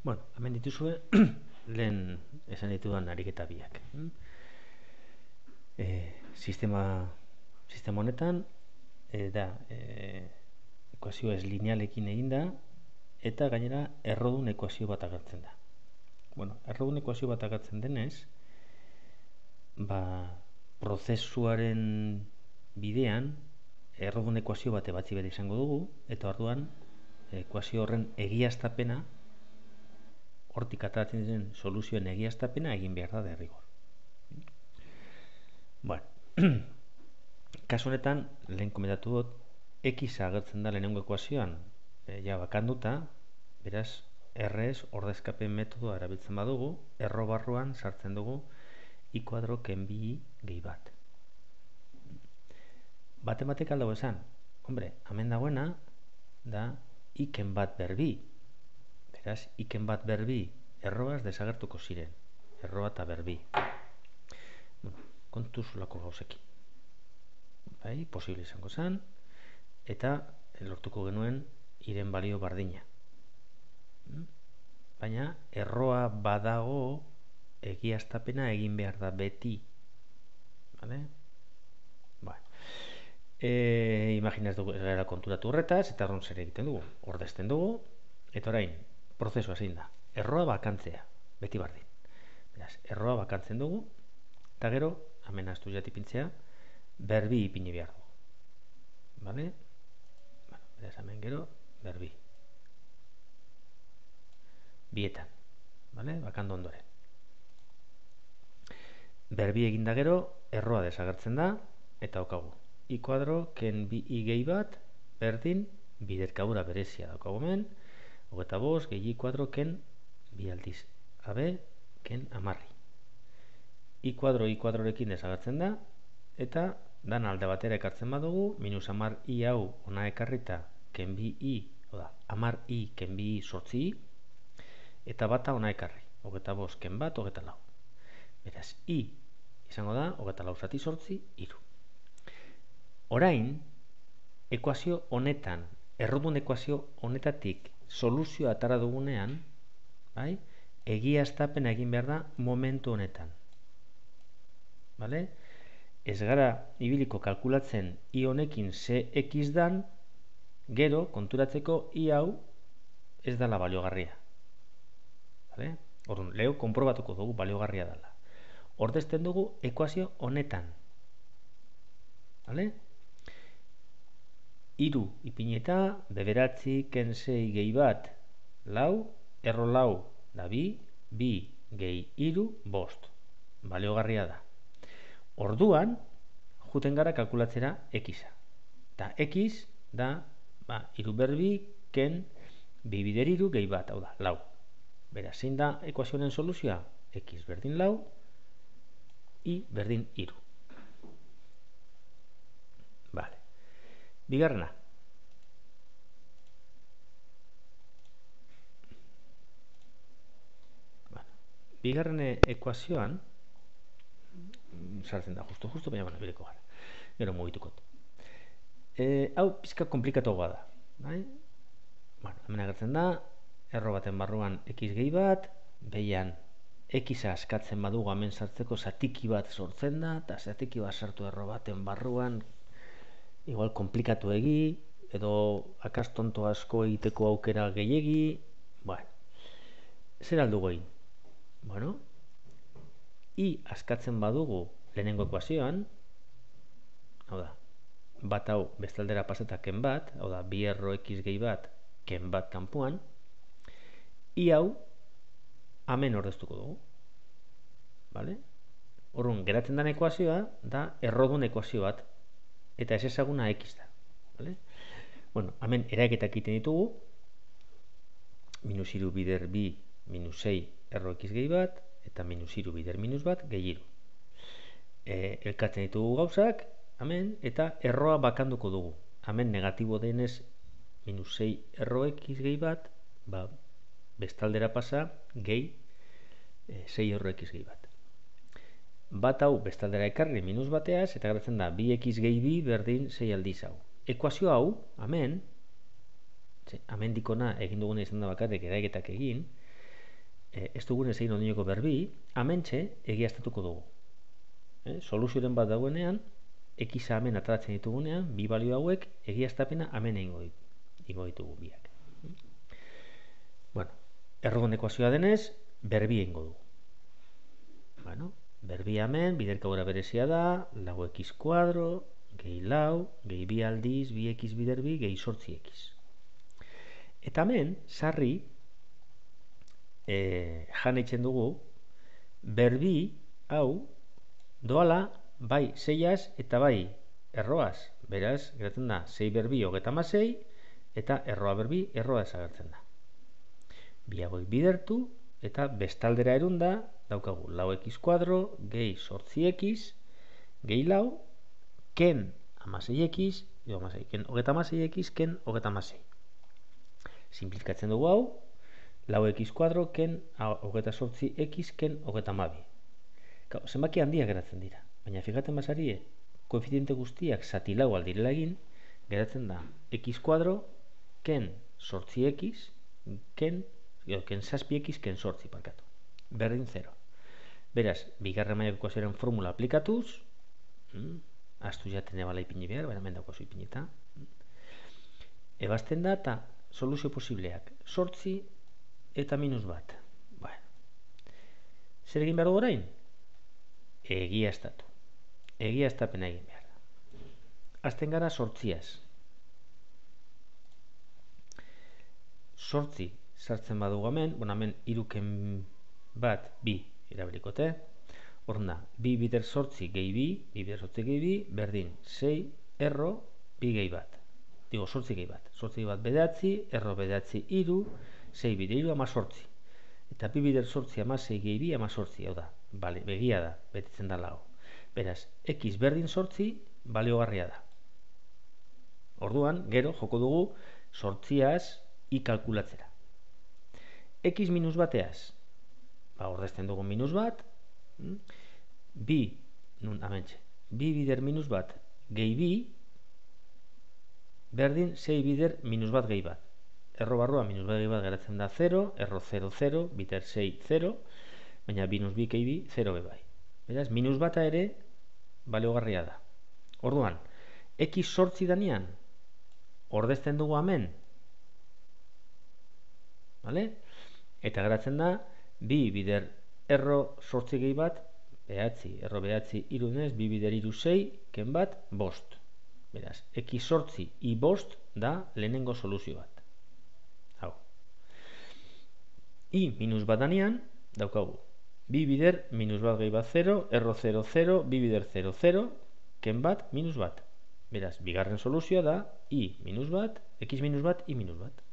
Bueno, hemen dituzue, lehen esan ditudan ariketa biak. Sistema honetan, da, ekuazio ez linealekin egin da, eta gainera errodun ekuazio bat agertzen da. Bueno, errodun ekuazio bat agertzen denez, prozesuaren bidean, errodun ekuazio bat ebatzi behar izango dugu, eta orduan, ekuazio horren egiaztapena, hortik ateratzen diren soluzioen egiaztapena egin behar da derrigor. Bueno, kasu honetan, lehen komentatu dut, X agertzen da lehenengo ekuazioan, ja bakanduta, beraz, RS ordezkapen metodoa erabiltzen badugu, erro barruan sartzen dugu I kuadro ken bi gehi bat. Batematik aldago esan, hombre, hemen dagoena da I ken bat berbi. Beraz, I ken bat berbi erroaz desagertuko ziren. Erroa eta berbi. Bueno, kontu zulako gauzekin. Bai, posible izango zen, eta lortuko genuen iren balio bardina. Baina, erroa badago egiaztapena egin behar da beti. Vale? Bueno. Imaginaz dugu gara konturatu horretaz, eta horren zer egiten dugu. Ordezten dugu, eta orain, prozesua zein da. Erroa bakantzea, beti bardin. Beraz, erroa bakantzen dugu, eta gero, hemen astu jatipintzea, berbi ipini behar dugu. Vale? Bueno, beraz, hemen gero, berbi. Bietan. Vale? Bakandu ondoren. Berbi eginda gero, erroa desagertzen da, eta okagu. I kuadro ken bi I gehi bat, berdin, biderkadura berezia daukagu hemen, 25 gehi I kuadro ken bi aldiz AB ken amarri. I kuadrorekin desagertzen da, eta dan alde batera ekartzen badugu, minus amar I hau ona ekarrita ken bi I, oda, amar I ken bi I sortzi I, eta bata ona ekarri, 25 ken bat, 24. Beraz, I izango da, 24 zati sortzi, iru. Orain, ekuazio honetan, errodun ekuazio honetatik soluzioa atara dugunean, bai, egiaztapena egin behar da momentu honetan. Vale? Ez gara ibiliko kalkulatzen I honekin ze X dan, gero konturatzeko I hau ez dala baliogarria. Vale? Orduan, leo konprobatuko dugu baliogarria dela. Ordezten dugu ekuazio honetan. Vale? Iru ipineta, bederatzi ken sei gehi bat, lau, erro lau da bi gehi iru, bost. Baliogarria da. Orduan, juten gara kalkulatzera X-a. Eta X da, iru berbi ken bi bider iru gehi bat, hau da, lau. Beraz, zein da ekuazioaren soluzioa? X berdin lau, I berdin iru. Vale. Bigarrena. Bigarren ekuazioan, sartzen da justu, baina bireko gara. Gero mugitukot. Hau pizka komplikatuagoa da. Bai? Hemen agertzen da, erro baten barruan X gehi bat, behian X-a askatzen badugu hemen sartzeko zatiki bat sortzen da, eta zatiki bat sartu erro baten barruan, igual komplikatu egi, edo akastonto asko egiteko aukera gehiegi, zer aldugu egin? Bueno, I askatzen badugu lehenengo ekuazioan, hau da, bat hau bestaldera paseta ken bat, hau da, bi erro X gehi bat, ken bat kanpuan, I hau hemen ordeztuko dugu. Vale? Orduan, geratzen den ekuazioa da errodun ekuazio bat, eta ez ezaguna X da. Vale? Bueno, hemen eraketak egiten ditugu, minus iru bider bi, minus 6 erro X gehi bat, eta minus iru bider minus bat gehi iru. Elkatzen ditugu gauzak, hemen, eta erroa bakanduko dugu. Hemen negatibo denez, minus 6 erro X gehi bat, bestaldera pasa, gehi 6 erro X gehi bat. Bat hau bestaldera ekarri minus bateaz, eta geratzen da 2x gehi bi berdin 6 aldiz hau. Ekuazio hau, hemen dikona egin duguna izan da bakarrik eraiketak egin, ez dugun ez egin ondineko berbi, amentxe egiaztatuko dugu. Soluzioren bat dagoenean, x hemen ateratzen ditugunean, bi balio hauek egiaztapena hemen egingo ditugu biak. Bueno, errogon ekuazioa denez, berbi egingo dugu. Bueno, berbi hemen, biderkabura berezia da, lau x kuadro, gehi lau, gehi bi aldiz, bi x bider bi, gehi 8x. Eta hemen, sarri, jan eitzen dugu, berbi hau doala bai 6az eta bai erroaz. Beraz, geratzen da 6 berbi 36 eta erroa berbi erroa desagertzen da. Biagoi bidertu eta bestaldera erunda daukagu lau x kuadro gehi 8x gehi lau ken 16x ken 36x ken 36. Simplifikatzen dugu hau, lau x kuadro ken 28x ken 32. Zenbaki handiak geratzen dira, baina fijaten basarie, koefiziente guztiak zati lau aldirela egin, geratzen da x kuadro ken 8x ken 7x ken 8 parkatu. Berdin 0. Beraz, bigarren mailako ekuazioaren formula aplikatuz, astu jaten ebala ipini behar, baina hemen daukazu ipinita. Ebazten da eta soluzio posibleak 8 eta minus bat. Zer egin behar dugu orain? Egiaztatu. Egiaztapena egin behar da. Azten gara 8az. 8 sartzen badugu hemen, hemen iruken bat, bi irabilikote. Horna, bi bider 8 gehi bi, bi bider 8 gehi bi, berdin 6, erro, bi gehi bat. Digo, 8 gehi bat. 8 gehi bat bedatzi, erro bedatzi iru, 6 bider iru, 18. Eta bi bider 8 amasei gehi bi, 18, hau da. Bale, begia da, betetzen da lau. Beraz, x berdin 8 baliogarria da. Orduan, gero, joko dugu 8az i kalkulatzera. X minus bateaz, ordezten dugu minus bat, bi, bi bider minus bat gehi bi, berdin 6 bider minus bat gehi bat. Erro barrua minus bat gehi bat geratzen da 0, erro 0, 0, bider 6, 0, baina minus bi gehi bi, 0 bebai. Beraz, minus bata ere baliogarria da. Orduan, x 8 danean, ordezten dugu hemen, vale? Eta geratzen da, bi bider erro 8 gehi bat, behatzi, erro behatzi irunez, bi bider iru 6, ken bat, bost. Beraz, x 8 i bost da lehenengo soluzio bat. Hau. I minus bat danean, daukagu. Bi bider minus bat gehi bat 0, erro 0, 0, bi bider 0, 0, ken bat, minus bat. Beraz, bigarren soluzioa da, i minus bat, x minus bat, i minus bat.